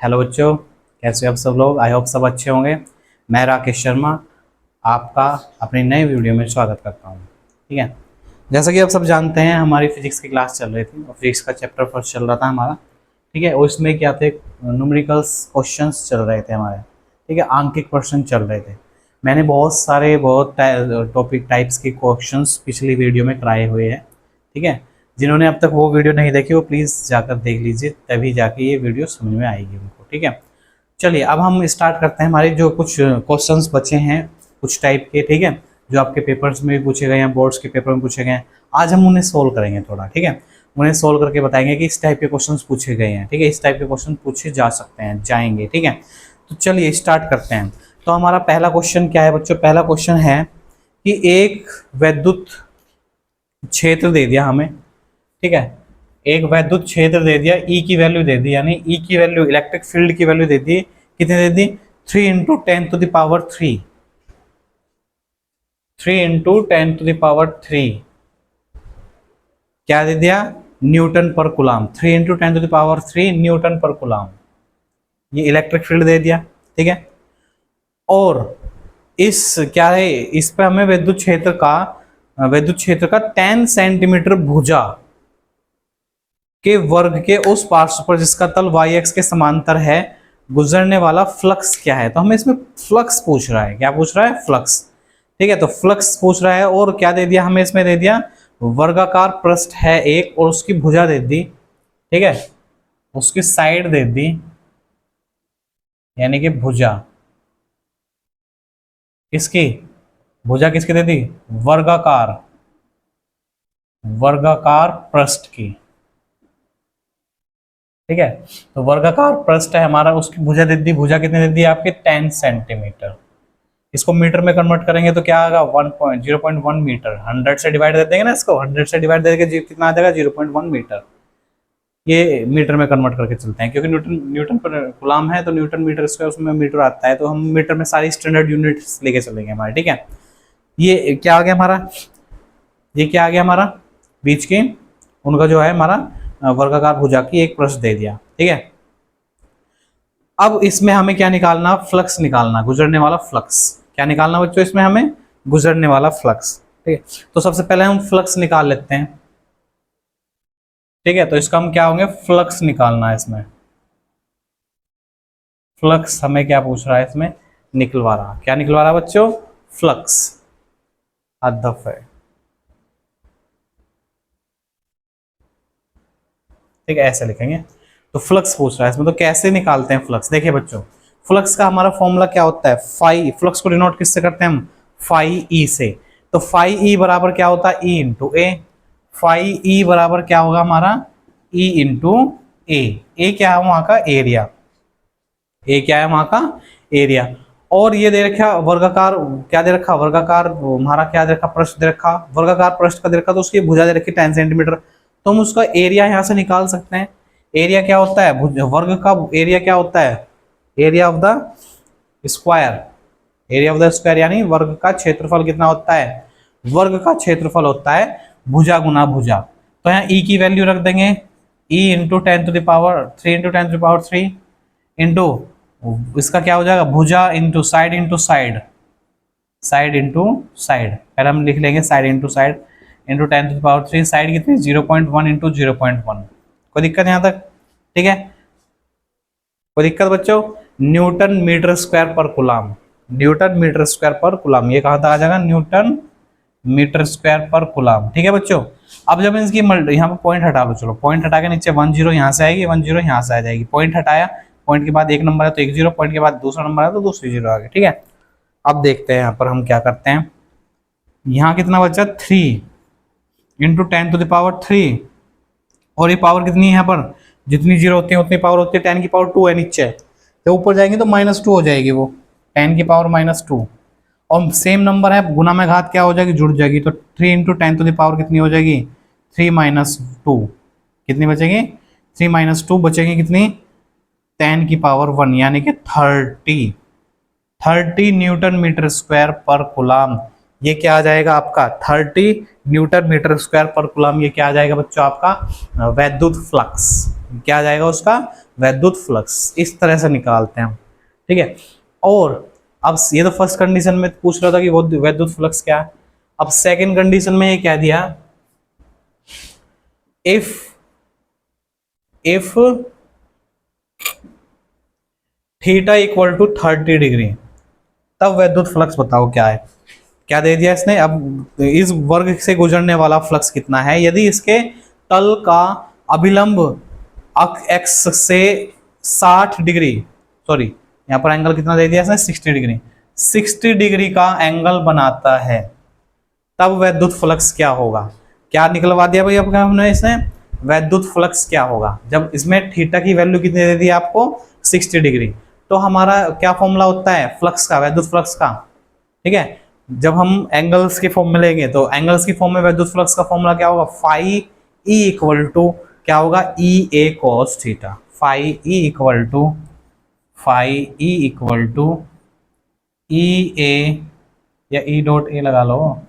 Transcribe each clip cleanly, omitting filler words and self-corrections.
Hello बच्चों, कैसे हो आप सब लोग। आई होप सब अच्छे होंगे। मैं राकेश शर्मा आपका अपनी नई वीडियो में स्वागत करता हूँ। ठीक है, जैसा कि आप सब जानते हैं हमारी फिजिक्स की क्लास चल रही थी और फिजिक्स का चैप्टर फर्स्ट चल रहा था हमारा। ठीक है, उसमें क्या थे, न्यूमेरिकल्स क्वेश्चंस चल रहे थे हमारे। ठीक है, आंकिक प्रश्न चल रहे थे। मैंने बहुत टॉपिक टाइप्स के क्वेश्चंस पिछली वीडियो में कराए हुए हैं। ठीक है, जिन्होंने अब तक वो वीडियो नहीं देखी वो प्लीज़ जाकर देख लीजिए, तभी जाके ये वीडियो समझ में आएगी उनको। ठीक है, चलिए अब हम स्टार्ट करते हैं। हमारे जो कुछ क्वेश्चंस बचे हैं कुछ टाइप के, ठीक है, जो आपके पेपर्स में भी पूछे गए हैं, बोर्ड्स के पेपर में पूछे गए हैं, आज हम उन्हें सोल्व करेंगे थोड़ा। ठीक है, उन्हें सोल्व करके बताएंगे कि इस टाइप के क्वेश्चंस पूछे गए हैं। ठीक है, इस टाइप के क्वेश्चन पूछे जा सकते हैं, जाएंगे। ठीक है, तो चलिए स्टार्ट करते हैं। तो हमारा पहला क्वेश्चन क्या है बच्चों? पहला क्वेश्चन है कि एक विद्युत क्षेत्र दे दिया हमें। ठीक है, एक वैद्युत क्षेत्र दे दिया, ई की वैल्यू दे दी, यानी ई की वैल्यू, इलेक्ट्रिक फील्ड की वैल्यू दे दी। कितनी दे दी? 3 इंटू 10⁻³ 3 इंटू 10⁻³ क्या दे दिया? न्यूटन पर कूलम। 3 इंटू 10⁻³ न्यूटन पर कूलम, ये इलेक्ट्रिक फील्ड दे दिया। ठीक है, और इस क्या है, इस पे हमें विद्युत क्षेत्र का 10 सेंटीमीटर भुजा के वर्ग के उस पार्श्व पर जिसका तल y अक्ष के समांतर है गुजरने वाला फ्लक्स क्या है। तो हमें इसमें फ्लक्स पूछ रहा है। क्या पूछ रहा है? फ्लक्स। ठीक है, तो फ्लक्स पूछ रहा है और क्या दे दिया हमें? इसमें दे दिया वर्गाकार पृष्ठ है एक और उसकी भुजा दे दी। ठीक है, उसकी साइड दे दी, यानी कि भुजा। किसकी भुजा? किसकी दे दी? वर्गाकार पृष्ठ की। ठीक है, तो वर्गाकार पृष्ठ है हमारा, उसकी भुजा दे दी। भुजा कितनी दे दी? आपके 10 सेंटीमीटर। इसको मीटर में कन्वर्ट करेंगे तो क्या आएगा? 0.1 मीटर। 100 से डिवाइड कर देंगे ना, इसको 100 से डिवाइड करके कितना आ जाएगा? 0.1 मीटर। ये मीटर में कन्वर्ट करके चलते हैं, क्योंकि न्यूटन पर कूलम है तो न्यूटन मीटर स्क्वायर उसमें मीटर आता है, तो हम मीटर में सारी स्टैंडर्ड यूनिट्स लेके चलेंगे हमारे। ठीक है, ये क्या आ गया हमारा? ये क्या आ गया हमारा? बीच की उनका जो है हमारा वर्गाकार भुजा की एक पृष्ठ दे दिया। ठीक है, अब इसमें हमें क्या निकालना? फ्लक्स निकालना, गुजरने वाला फ्लक्स। क्या निकालना बच्चों? इसमें हमें गुजरने वाला फ्लक्स। ठीक है, तो सबसे पहले हम फ्लक्स निकाल लेते हैं। ठीक है, तो इसका हम क्या होंगे? फ्लक्स निकालना है इसमें। फ्लक्स हमें क्या पूछ रहा है इसमें? निकलवा रहा। क्या निकलवा रहा बच्चों? फ्लक्स। अध्यक्ष है। ठीक है, ऐसे लिखेंगे। तो फ्लक्स पूछ रहा है इसमें, तो कैसे निकालते हैं फ्लक्स? देखिए बच्चों, फ्लक्स का हमारा फॉर्मूला क्या होता है? फाई। फ्लक्स को डिनोट किससे करते हैं हम? फाई ई से। तो फाई ई बराबर क्या होता है? ई इंटू ए। फाई ई बराबर क्या होगा हमारा? ई इंटू ए। ए क्या है? वहां का एरिया। ए क्या है? वहां का एरिया। और ये दे रखा वर्गाकार, क्या दे रखा? वर्गाकार हमारा क्या दे रखा? पृष्ठ दे रखा। वर्गाकार पृष्ठ का दे रखा, तो उसकी भुजा दे रखी 10 सेंटीमीटर। तो हम उसका एरिया यहां से निकाल सकते हैं। एरिया क्या होता है? वर्ग का एरिया क्या होता है? Area of the square. Area of the square यानी वर्ग का क्षेत्रफल कितना होता है? वर्ग का क्षेत्रफल होता है भुजा गुना भुजा। तो यहाँ ई की वैल्यू रख देंगे, ई इंटू 10⁻³ इंटू 10⁻³ इंटू इसका क्या हो जाएगा? भुजा into side into side, side into side. पहले हम लिख लेंगे side into side into 10⁻³। Side कितनी? 0.1 इंटू 0.1। कोई दिक्कत यहाँ तक? ठीक है, कोई दिक्कत बच्चों? न्यूटन मीटर स्क्वायर पर कूलम। न्यूटन मीटर स्क्वायर पर कूलम, ये कहां तक आ जाएगा? न्यूटन मीटर स्क्वायर पर कूलम। ठीक है बच्चों, अब जब इसकी यहाँ पे पॉइंट हटा लो, चलो पॉइंट हटा के नीचे 10 यहाँ से आएगी, 10 यहाँ से आ जाएगी। पॉइंट हटाया, पॉइंट के बाद एक नंबर है तो 1 0, पॉइंट के बाद दूसरा नंबर है तो दूसरी 0 आ गई। ठीक है, अब देखते हैं यहाँ पर हम क्या करते हैं। यहाँ कितना बचा? 3 इंटू 10⁻³ और ये पावर कितनी है यहाँ पर? जितनी 0 होती है उतनी पावर होती है। 10⁻² है नीचे, तो ऊपर जाएंगे तो -2 हो जाएगी वो, 10⁻²। और सेम नंबर है, गुना में घात क्या हो जाएगी? जुड़ जाएगी। तो 3 इंटू 10⁻³ कितनी हो जाएगी? 3 - 2। कितनी बचेगी? 3 - 2 बचेगी कितनी? 10⁻1 यानी कि 30 न्यूटन मीटर स्क्वायर पर कूलम। ये क्या आ जाएगा आपका? 30 न्यूटन मीटर स्क्वायर पर कूलम। ये क्या आ जाएगा बच्चों? आपका वैद्युत फ्लक्स। क्या आ जाएगा उसका, वैद्युत फ्लक्स। इस तरह से निकालते हैं हम, ठीक है। और अब ये तो फर्स्ट कंडीशन में पूछ रहा था कि वो वैद्युत फ्लक्स क्या है। अब सेकंड कंडीशन में ये क्या दिया, if theta equal to 30 degree, तब वैद्युत फ्लक्स बताओ क्या है। क्या दे दिया इसने, अब इस वर्ग से गुजरने वाला फ्लक्स कितना है यदि इसके तल का अभिलंब एक्स से 60 डिग्री, सॉरी यहाँ पर एंगल कितना दे दिया इसने, 60 डिग्री, 60 डिग्री का एंगल बनाता है, तब वैद्युत फ्लक्स क्या होगा। क्या निकलवा दिया भाई आपका हमने इसने, वैद्युत फ्लक्स क्या होगा जब इसमें थीटा की वैल्यू कितनी दे दी आपको, 60 डिग्री। तो हमारा क्या फॉर्मूला होता है फ्लक्स का, वैद्युत फ्लक्स का, ठीक है। जब हम एंगल्स के फॉर्म में लेंगे तो एंगल्स की फॉर्म में वैद्युत फ्लक्स का फॉर्मूला क्या होगा, फाई ई इक्वल टू क्या होगा, E A cos theta. Phi E equal to E A या ई डॉट ए लगा लो,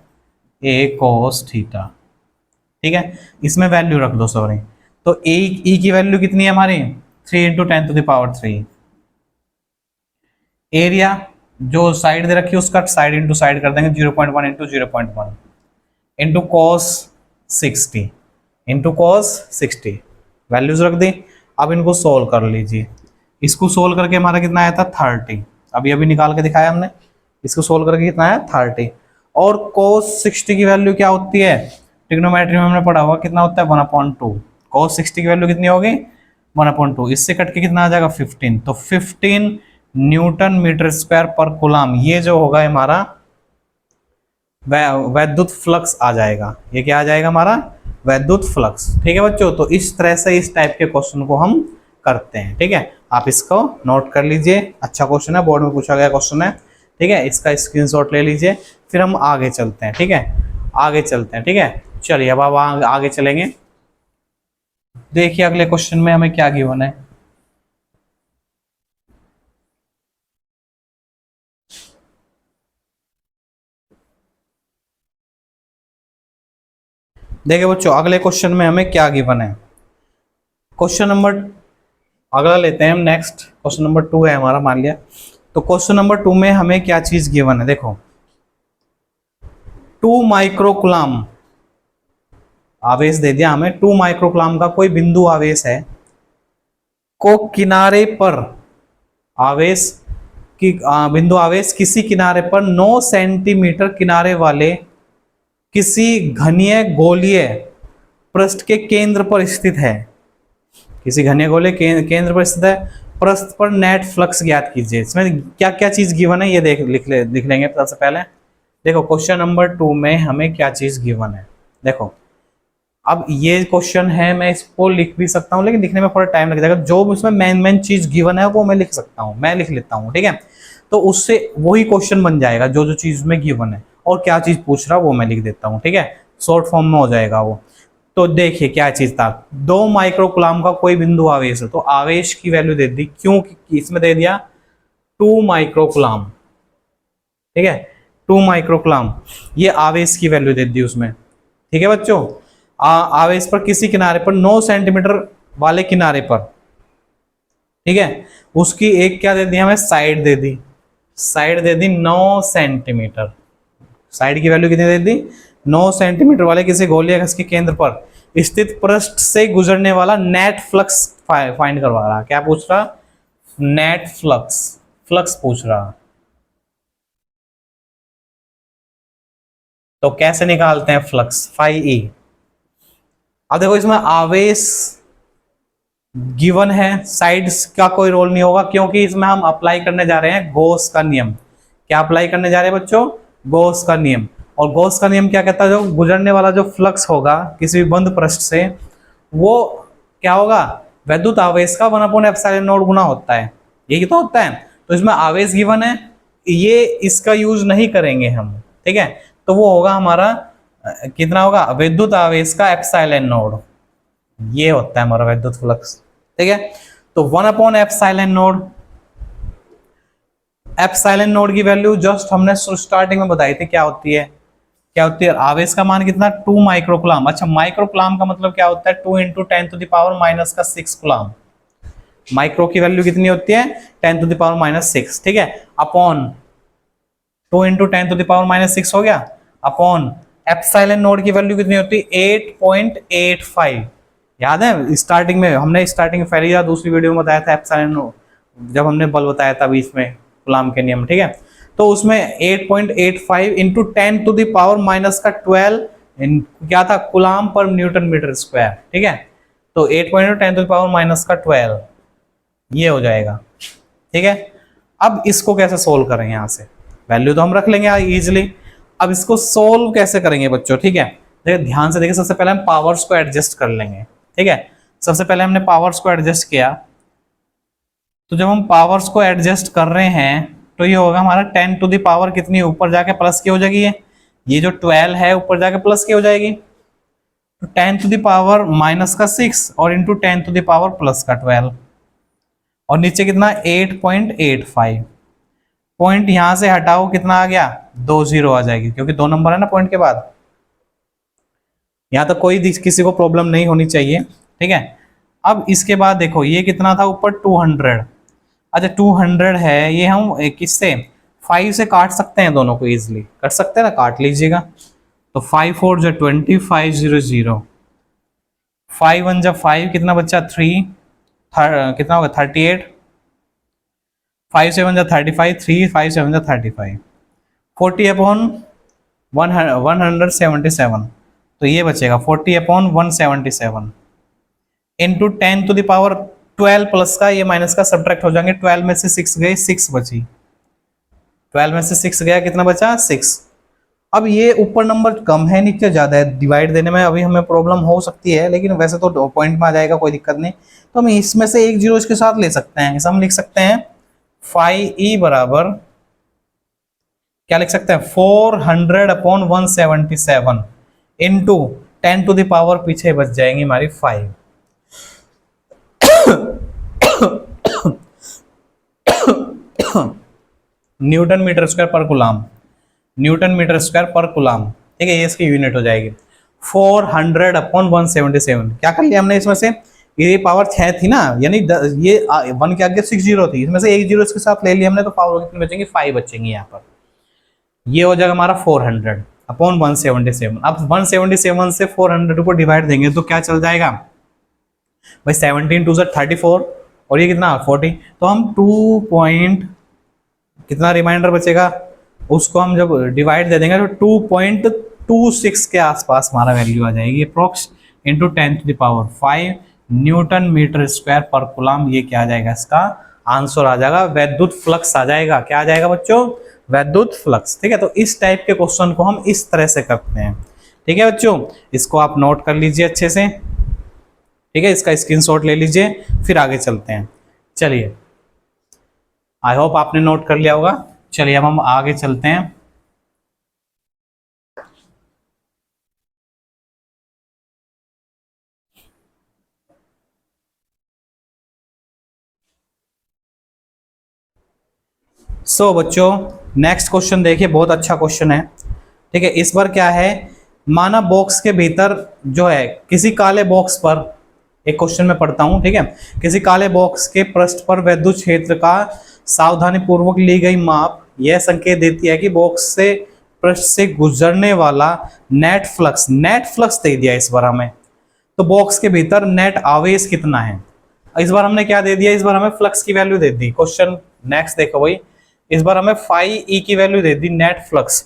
ए कॉस थीटा, ठीक है। इसमें वैल्यू रख दो, सॉरी। तो ई की वैल्यू कितनी है हमारी, 3 इंटू 10⁻3। एरिया जो साइड दे रखी है उसका साइड इंटू साइड कर देंगे, 0.1 into 0.1 into cos 60 into cos 60, values रख दी। अब इनको सोल्व कर लीजिए, इसको सोल्व करके हमारा कितना आया था 30, अभी निकाल के दिखाया हमने। इसको सोल्व करके कितना आया 30, और cos 60 की वैल्यू क्या होती है, ट्रिग्नोमेट्री में हमने पढ़ा हुआ कितना होता है 1/2। cos 60 की वैल्यू कितनी होगी 1/2, इससे कट के कितना आ जाएगा 15, तो 15 न्यूटन मीटर स्क्वायर पर कूलम, ये जो होगा हमारा वैद्युत फ्लक्स आ जाएगा। ये क्या आ जाएगा हमारा वैद्युत फ्लक्स, ठीक है बच्चों। तो इस तरह से इस टाइप के क्वेश्चन को हम करते हैं, ठीक है। आप इसको नोट कर लीजिए, अच्छा क्वेश्चन है, बोर्ड में पूछा गया क्वेश्चन है, ठीक है। इसका स्क्रीनशॉट ले लीजिए, फिर हम आगे चलते हैं, ठीक है, आगे चलते हैं, ठीक है। चलिए अब आगे चलेंगे। देखिए अगले क्वेश्चन में हमें क्या गिवन है, देखिए बच्चों अगले क्वेश्चन में हमें क्या गिवन है। क्वेश्चन नंबर अगला लेते हैं हम, नेक्स्ट क्वेश्चन नंबर 2 है हमारा, मान लिया। तो क्वेश्चन नंबर 2 में हमें क्या चीज गिवन है, देखो 2 माइक्रोकुलाम आवेश दे दिया हमें। 2 माइक्रोकुलाम का कोई बिंदु आवेश है को किनारे पर आवेश की बिंदु आवेश किसी किनारे पर 9 सेंटीमीटर किनारे वाले किसी घनीय गोलीय पृष्ठ के केंद्र पर स्थित है, किसी घनीय गोले केंद्र पर स्थित है, पृष्ठ पर नेट फ्लक्स ज्ञात कीजिए। इसमें क्या क्या चीज गिवन है ये लिख लेंगे सबसे पहले। देखो क्वेश्चन नंबर 2 में हमें क्या चीज गिवन है, देखो अब ये क्वेश्चन है, मैं इसको लिख भी सकता हूँ लेकिन लिखने में थोड़ा टाइम लग जाएगा। जो इसमें मेन चीज गिवन है वो मैं लिख सकता हूँ, मैं लिख लेता हूँ, ठीक है। तो उससे वही क्वेश्चन बन जाएगा जो जो चीज में गिवन है, और क्या चीज पूछ रहा वो मैं लिख देता हूँ, ठीक है, शॉर्ट फॉर्म में हो जाएगा वो। तो देखिए क्या चीज था, 2 माइक्रोकुलाम का कोई बिंदु आवेश है, तो आवेश की वैल्यू दे दी, क्यों इसमें दे दिया 2 माइक्रोकुलाम, ठीक है, 2 माइक्रोकुलाम, ये आवेश की वैल्यू दे दी उसमें, ठीक है बच्चों। आवेश पर किसी किनारे पर 9 सेंटीमीटर वाले किनारे पर, ठीक है, उसकी एक क्या दे दी हमें, साइड दे दी, साइड दे दी 9 सेंटीमीटर, साइड की वैल्यू कितनी दे दी 9 सेंटीमीटर वाले किसी गोलीय अक्ष के केंद्र पर स्थित पृष्ठ से गुजरने वाला नेट फ्लक्स फाइंड करवा रहा। क्या पूछ रहा, नेट फ्लक्स, फ्लक्स पूछ रहा। तो कैसे निकालते हैं फ्लक्स, फाई ई। अब देखो इसमें आवेश गिवन है, साइड्स का कोई रोल नहीं होगा क्योंकि इसमें हम अप्लाई करने जा रहे हैं गॉस का नियम। क्या अप्लाई करने जा रहे हैं बच्चों, गॉस का नियम। और गॉस का नियम क्या कहता है, जो गुजरने वाला जो फ्लक्स होगा किसी भी बंद पृष्ठ से, वो क्या होगा, वैद्युत आवेश का 1/ε0 गुना होता है, यही तो होता है। तो इसमें आवेश गिवन है, ये इसका यूज नहीं करेंगे हम, ठीक है। तो वो होगा हमारा कितना होगा, विद्युत आवेश का ε0, ये होता है हमारा विद्युत फ्लक्स, ठीक है। तो 1/ε0, ε0 की वैल्यू जस्ट हमने स्टार्टिंग में बताई थी क्या होती है, क्या होती है, आवेश का मान कितना, 2 माइक्रोकुलाम। अच्छा, माइक्रोकुलाम का मतलब क्या होता है, 2 इंटू 10⁻⁻6 कुलाम। माइक्रो की वैल्यू कितनी होती है, 10⁻⁻6, ठीक है, अपॉन 2 इंटू 10⁻⁻6 हो गया, अपॉन एप्सिलॉन नोड की वैल्यू कितनी होती है, 8.85। याद है स्टार्टिंग में, हमने स्टार्टिंग में पहली या दूसरी वीडियो में बताया था एप्सिलॉन नोड, जब हमने बल बताया था बीच में कूलाम के नियम, ठीक है। तो उसमें 8.85 इंटू 10⁻⁻12 क्या था, कूलाम पर न्यूटन मीटर स्क्वायर, ठीक है। तो 8.10⁻⁻12 ये हो जाएगा, ठीक है। अब इसको कैसे सोल्व करेंगे, यहां से वैल्यू तो हम रख लेंगे इजीली। अब इसको सोल्व कैसे करेंगे बच्चों, ठीक है, देखिए ध्यान से देखिए, सबसे पहले हम पावर्स को एडजस्ट कर लेंगे, ठीक है। सबसे पहले हमने पावर्स को एडजस्ट किया, तो जब हम पावर्स को एडजस्ट कर रहे हैं तो ये होगा हमारा 10 टू द पावर कितनी, ऊपर जाके प्लस की हो जाएगी, ये जो 12 है ऊपर जाके प्लस की हो जाएगी, तो 10 टू द पावर -6 और इंटू 10 टू द पावर +12, और नीचे कितना 8.85। पॉइंट यहां से हटाओ, कितना आ गया, 2 0 आ जाएगी, क्योंकि 2 नंबर है ना पॉइंट के बाद। यहां तक कोई किसी को प्रॉब्लम नहीं होनी चाहिए, ठीक है। अब इसके बाद देखो ये कितना था ऊपर 200। अच्छा 200 है, ये हम किससे 5 से काट सकते हैं, दोनों को इजीली कर सकते हैं ना, काट लीजिएगा। तो 5 4 जो 20, 5 0 0, 5 1 जब 5 कितना बच्चा 3, कितना होगा 38, 5 7 जा 35, 3 5 7 जा 35, 40 अपॉन 177, तो ये बचेगा 40 upon 177 into 10 to the power 12 plus का ये माइनस का सब्ट्रैक्ट हो जाएंगे, 12 में से 6 गए, 6 बची, 12 में से 6 गया, कितना बचा 6। अब ये ऊपर नंबर कम है नीचे ज्यादा है, डिवाइड देने में अभी हमें प्रॉब्लम हो सकती है, लेकिन वैसे तो पॉइंट में आ जाएगा, कोई दिक्कत नहीं। तो हम इसमें से एक जीरो इसके साथ ले सकते हैं, इसे हम लिख सकते हैं 5e बराबर क्या लिख सकते हैं, 400 upon 177 into 10 to the power पीछे बच जाएंगी हमारी 5। न्यूटन मीटर स्क्वायर पर कूलाम, न्यूटन मीटर स्क्वायर पर कूलाम, ठीक है, ये इसकी यूनिट हो जाएगी 400 अपॉन 177। क्या कर लिया हमने इसमें से, ये पावर 6 थी ना, यानी ये 1 के आगे 6 जीरो थी, इसमें से एक जीरो इसके साथ ले लिया हमने, तो पावर कितनी बचेंगी, 5 बचेंगी यहाँ पर। ये हो जाएगा हमारा 400 अपॉन 177। अब 177 से 400 को डिवाइड देंगे तो क्या चल जाएगा भाई, 17 2 34 और ये कितना 40, तो हम 2 पॉइंट कितना रिमाइंडर बचेगा, उसको हम जब डिवाइड दे देंगे तो 2.26 के आसपास हमारा वैल्यू आ जाएगी approx, into 10 to the power 5 newton metre square पर कूलाम। ये क्या आ जाएगा, इसका आंसर आ जाएगा वैद्युत फ्लक्स आ जाएगा। क्या आ जाएगा बच्चों, वैद्युत फ्लक्स, ठीक है। तो इस टाइप के क्वेश्चन को हम इस तरह से करते हैं, ठीक है बच्चों, इसको आप नोट कर लीजिए अच्छे से, ठीक है, इसका स्क्रीनशॉट ले लीजिए, फिर आगे चलते हैं। चलिए, आई होप आपने नोट कर लिया होगा। चलिए अब हम आगे चलते हैं। बच्चों नेक्स्ट क्वेश्चन देखिए, बहुत अच्छा क्वेश्चन है, ठीक है। इस बार क्या है, माना बॉक्स के भीतर जो है किसी काले बॉक्स पर, एक क्वेश्चन में पढ़ता हूं, ठीक है, किसी काले बॉक्स के पृष्ठ पर विद्युत क्षेत्र का सावधानी पूर्वक ली गई माप यह संकेत देती है कि बॉक्स से पृष्ठ से गुजरने वाला नेट फ्लक्स दे दिया इस बार हमें, तो बॉक्स के भीतर नेट आवेश कितना है। इस बार हमने क्या दे दिया, इस बार हमें फ्लक्स की वैल्यू दे दी। क्वेश्चन नेक्स्ट देखो भाई, इस बार हमें फाई ई की वैल्यू दे दी, नेट फ्लक्स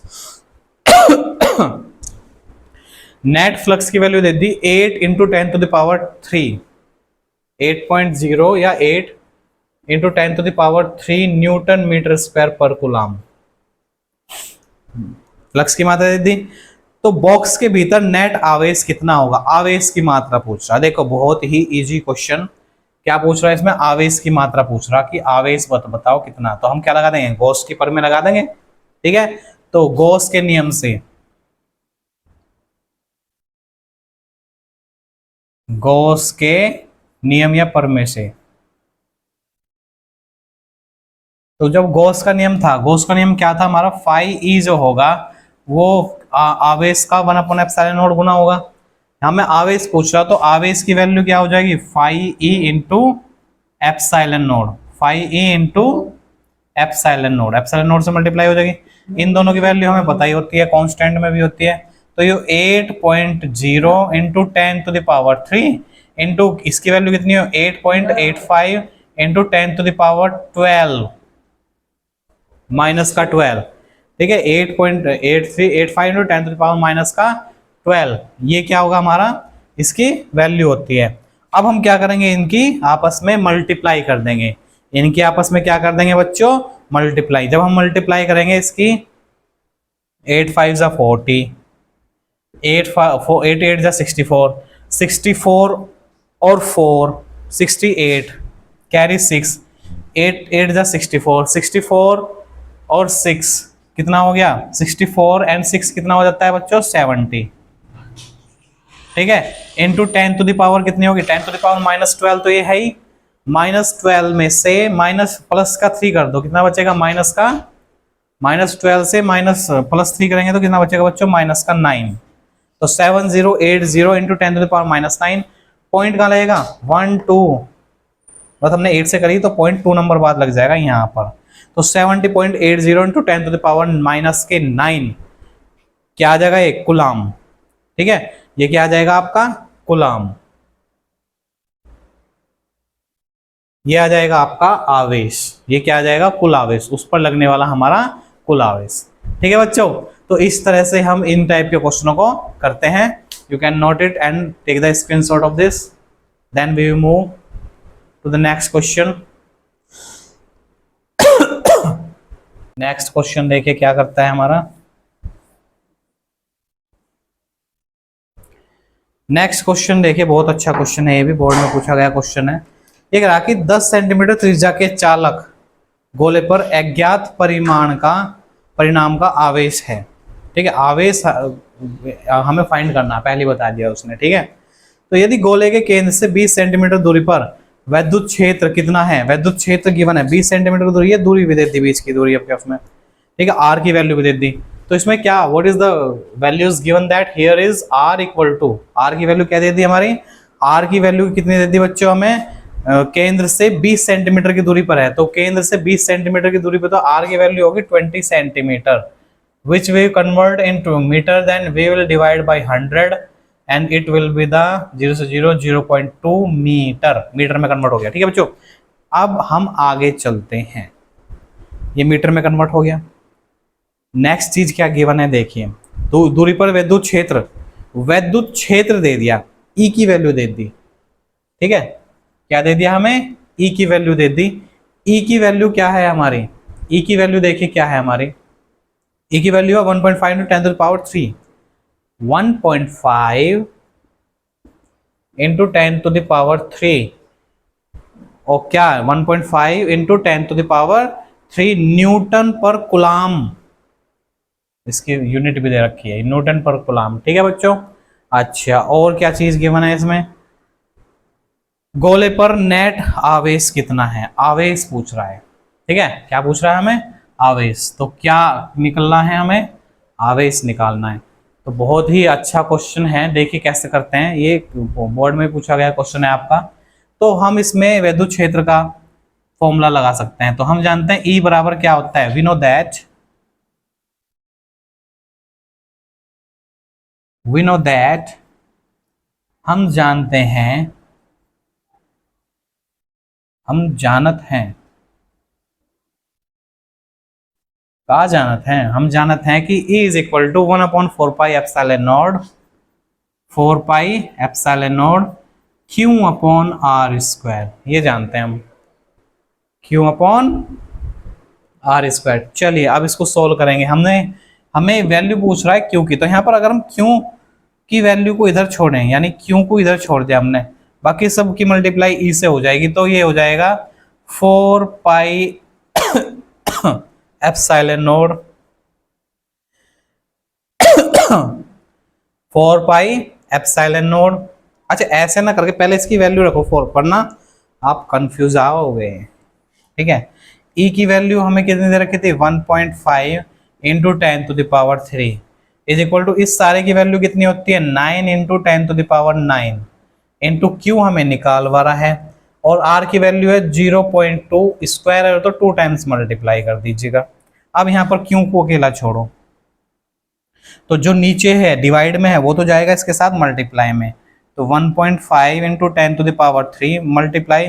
नेट फ्लक्स की वैल्यू दे दी 8 इंटू 10 टू द पावर 3, 8.0 या 8 into 10 to the power 3 newton metre square पर कूलाम फ्लक्स की मात्रा दे दी। तो बॉक्स के भीतर नेट आवेश कितना होगा, आवेश की मात्रा पूछ रहा। देखो बहुत ही इजी क्वेश्चन, क्या पूछ रहा है इसमें, आवेश की मात्रा पूछ रहा कि आवेश बताओ कितना। तो हम क्या लगा देंगे, गॉस की पर में लगा देंगे, ठीक है। तो गॉस के नियम से, गॉस के नियम या पर में से, तो जब गॉस का नियम था, गॉस का नियम क्या था हमारा, फाई ई जो होगा वो आवेश का 1 एप्सिलॉन नॉट गुना होगा। यहाँ में आवेश पूछ रहा तो आवेश की वैल्यू क्या हो जाएगी, phi E into epsilon not, phi E into epsilon not, epsilon not से मल्टीप्लाई हो जाएगी। इन दोनों की वैल्यू हमें पता ही होती है, कांस्टेंट में भी होती है। तो ये 8.0 into 10 to the power 3 into इसकी वैल्यू कितनी हो 8.85 into 10 to the power 12 minus का 12, ठीक है, 8.8385 into 10 to the power minus का 12, ये क्या होगा हमारा, इसकी वैल्यू होती है। अब हम क्या करेंगे, इनकी आपस में मल्टीप्लाई कर देंगे, इनकी आपस में क्या कर देंगे बच्चों, मल्टीप्लाई। जब हम मल्टीप्लाई करेंगे इसकी 8 5 जा 40, 8 8 जा 64, 64 और 4 68, कैरी 6, 8 8 जा 64, 64 और 6 कितना हो गया, 64 एंड 6 कितना हो जाता है बच्चों, 70, ठीक है, इंटू 10 टू द पावर कितनी होगी, 10 टू द पावर माइनस 12, तो ये है ही -12 में से माइनस प्लस का 3 कर दो, कितना बचेगा, माइनस का, -12 से माइनस प्लस 3 करेंगे तो कितना बचेगा बच्चों, माइनस का 9। तो 7080 into 10 to the power -9, point कहाँ लगेगा, 1 2, बस हमने 8 से करी तो 0.2 नंबर बाद लग जाएगा यहाँ पर। तो 70.80 into 10 to the power minus के 9 क्या आ जाएगा, एक कूलाम, ठीक है, ये क्या आ जाएगा आपका, कूलाम, ये आ जाएगा आपका आवेश, ये क्या आ जाएगा, कुल आवेश, उस पर लगने वाला हमारा कुल आवेश, ठीक है बच्चों। तो इस तरह से हम इन टाइप के क्वेश्चनों को करते हैं। You can note it and take the screenshot of this, then we will move to the next question. Next question देखिए क्या करता है हमारा। नेक्स्ट क्वेश्चन देखिए, बहुत अच्छा क्वेश्चन है, ये भी बोर्ड में पूछा गया क्वेश्चन है। एक राखी 10 सेंटीमीटर त्रिज्या के चालक गोले पर अज्ञात परिणाम का आवेश है, ठीक है, आवेश हमें फाइंड करना, पहले बता दिया उसने, ठीक है। तो यदि गोले के केंद्र से 20 सेंटीमीटर दूरी पर वैद्युत क्षेत्र कितना है, वैद्युत क्षेत्र गिवन है 20 सेंटीमीटर दूरी, ये दूरी भी दे दी, बीच की दूरी आपके उसमें, ठीक है, आर की वैल्यू भी दे दी। तो इसमें क्या, what is the values given that here is R equal to, R की वैल्यू क्या दे दी हमारी, आर की वैल्यू कितनी दे दी बच्चों हमें, केंद्र से 20 सेंटीमीटर की दूरी पर है, तो केंद्र से 20 सेंटीमीटर की दूरी पर तो आर की वैल्यू होगी 20 centimetre, which we convert into meter, then we will divide by 100 and it will be the 0.2 metre में कन्वर्ट हो गया, ठीक है बच्चों। अब हम आगे चलते हैं, ये मीटर में कन्वर्ट हो गया। नेक्स्ट चीज क्या गिवन है देखिए, तो दूरी पर वैद्युत क्षेत्र दे दिया, ई की वैल्यू दे दी, ठीक है, क्या दे दिया हमें, ई की वैल्यू दे दी। ई की वैल्यू क्या है हमारी, ई की वैल्यू देखिए क्या है हमारी, ई की वैल्यू है 1.5 into 10 to the power 3, 1.5 into 10 to the power 3, और क्या 1.5 into 10 to the power 3 newton पर कूलाम, इसकी यूनिट भी दे रखी है, न्यूटन पर कूलाम, ठीक है बच्चों। अच्छा, और क्या चीज गिवन है इसमें, गोले पर नेट आवेश कितना है, आवेश पूछ रहा है, ठीक है, क्या पूछ रहा है हमें, आवेश। तो क्या निकलना है हमें, आवेश निकालना है। तो बहुत ही अच्छा क्वेश्चन है, देखिए कैसे करते हैं, ये बोर्ड में पूछा गया क्वेश्चन है आपका। तो हम इसमें वैद्युत क्षेत्र का फॉर्मूला लगा सकते हैं। तो हम जानते हैं E बराबर क्या होता है, वी नो दैट हम जानते हैं, हम जानत हैं, का जानत हैं, हम जानत हैं कि E is equal to 1/4 pi epsilon not, 4 pi epsilon not Q upon R square, ये जानते हैं हम, Q अपॉन R स्क्वायर। चलिए अब इसको सोल्व करेंगे। हमें वैल्यू पूछ रहा है Q की, तो यहाँ पर अगर हम Q की वैल्यू को इधर छोड़ें, यानी Q को इधर छोड़ दिया हमने, बाकी सब की मल्टीप्लाई E से हो जाएगी, तो ये हो जाएगा 4 pi epsilon not 4 pi epsilon not. अच्छा, ऐसे ना करके पहले इसकी वैल्यू रखो 4, वरना आप कंफ्यूज आओगे, ठीक है। E की वैल्यू हमें कितनी दे रखी थी, 1.5 into 10 to the power 3, is equal to, इस सारे की वैल्यू कितनी होती है 9 इंटू 10⁹ इंटू क्यू हमें निकालवा रहा है, और आर की वैल्यू है 0.2, स्क्वायर है तो 2 टाइम्स मल्टीप्लाई कर दीजिएगा। अब यहाँ पर क्यू को अकेला छोड़ो, तो जो नीचे है डिवाइड में है वो तो जाएगा इसके साथ मल्टीप्लाई में, तो 1.5 into 10⁻³ multiply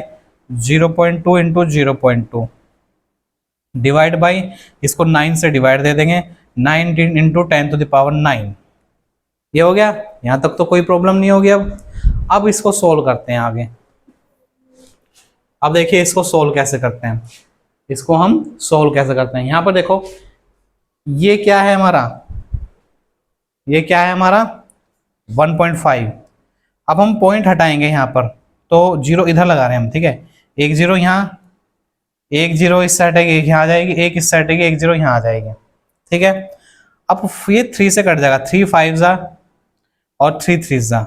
0.2 into 0.2 divide by, इसको 9 से डिवाइड दे देंगे, 9 इंटू 10⁹ ये हो गया। यहां तक तो कोई प्रॉब्लम नहीं होगी। अब इसको सोल्व करते हैं आगे। अब देखिए इसको सोल्व कैसे करते हैं, इसको हम सोल्व कैसे करते हैं। यहां पर देखो ये क्या है हमारा, ये क्या है हमारा 1.5। अब हम पॉइंट हटाएंगे यहाँ पर, तो 0 इधर लगा रहे हैं हम, ठीक है। 1 0 यहाँ, 1 0 इस साइड है, 1 यहाँ आ जाएगी, 1 इस साइड है, 1 0 यहाँ आ जाएगी, ठीक है। अब ये 3 से कट जाएगा, 3 5 जा और 3 3 जा,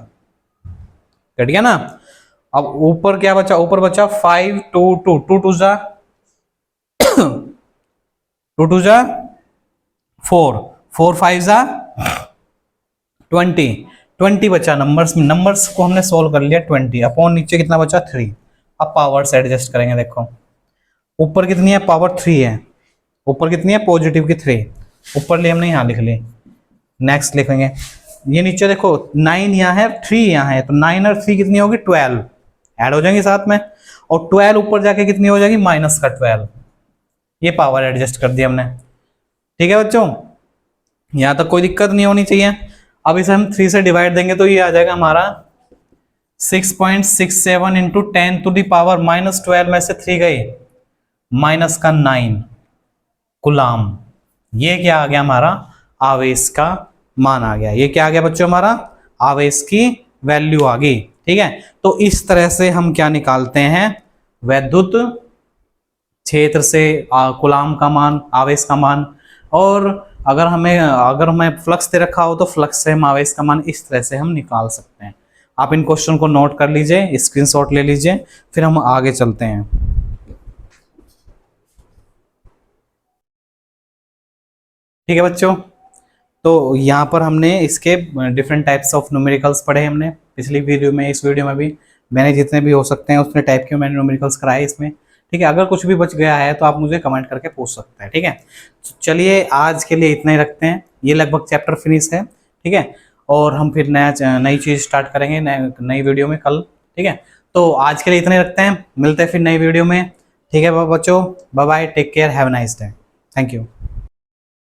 कट गया ना। अब ऊपर क्या बचा, ऊपर बचा 5 2 2 2 2 जा 2 2 जा 4 4 5 जा 20 बचा नंबर्स में, नंबर्स को हमने सोल्व कर लिया 20 अपॉन नीचे कितना बचा 3। अब पावर से एडजस्ट करेंगे, देखो ऊपर कितनी है पावर 3 है, ऊपर कितनी है पॉजिटिव की 3, ऊपर ले हमने यहाँ लिख ली। नेक्स्ट लिखेंगे ये नीचे देखो 9 यहाँ है 3 यहाँ है, तो 9 और 3 कितनी होगी 12 ऐड हो जाएंगे साथ में, और 12 ऊपर जाके कितनी हो जाएगी माइनस का 12। ये पावर एडजस्ट कर दिया हमने, ठीक है बच्चों, यहाँ तक कोई दिक्कत नहीं होनी चाहिए। अब इसे हम 3 से डिवाइड देंगे तो ये आ जाएगा हमारा 6.67 इंटू 10⁻⁻12 में से 3 गए माइनस का 9 कूलाम। ये क्या आ गया हमारा आवेश का मान आ गया। ये क्या आ गया बच्चों हमारा आवेश की वैल्यू आ गई, ठीक है। तो इस तरह से हम क्या निकालते हैं वैद्युत क्षेत्र से कूलाम का मान, आवेश का मान, और अगर हमें फ्लक्स दे रखा हो तो फ्लक्स से हम आवेश का मान इस तरह से हम निकाल सकते हैं। आप इन क्वेश्चन को नोट कर लीजिए, स्क्रीनशॉट ले लीजिए, फिर हम आगे चलते हैं। ठीक है बच्चों, तो यहाँ पर हमने इसके डिफरेंट टाइप्स ऑफ न्यूमेरिकल्स पढ़े हमने पिछली वीडियो में, इस वीडियो में भी मैंने जितने भी हो सकते हैं उतने टाइप के मैंने न्यूमेरिकल्स कराए इसमें, ठीक है। अगर कुछ भी बच गया है तो आप मुझे कमेंट करके पूछ सकते हैं, ठीक है। तो चलिए आज के लिए इतना ही रखते हैं, ये लगभग चैप्टर फिनिश है, ठीक है। और हम फिर नई चीज़ स्टार्ट करेंगे नई वीडियो में कल, ठीक है। तो आज के लिए इतना ही रखते हैं, मिलते हैं फिर नई वीडियो में, ठीक है बच्चों, bye bye, take care, have a nice day, thank you.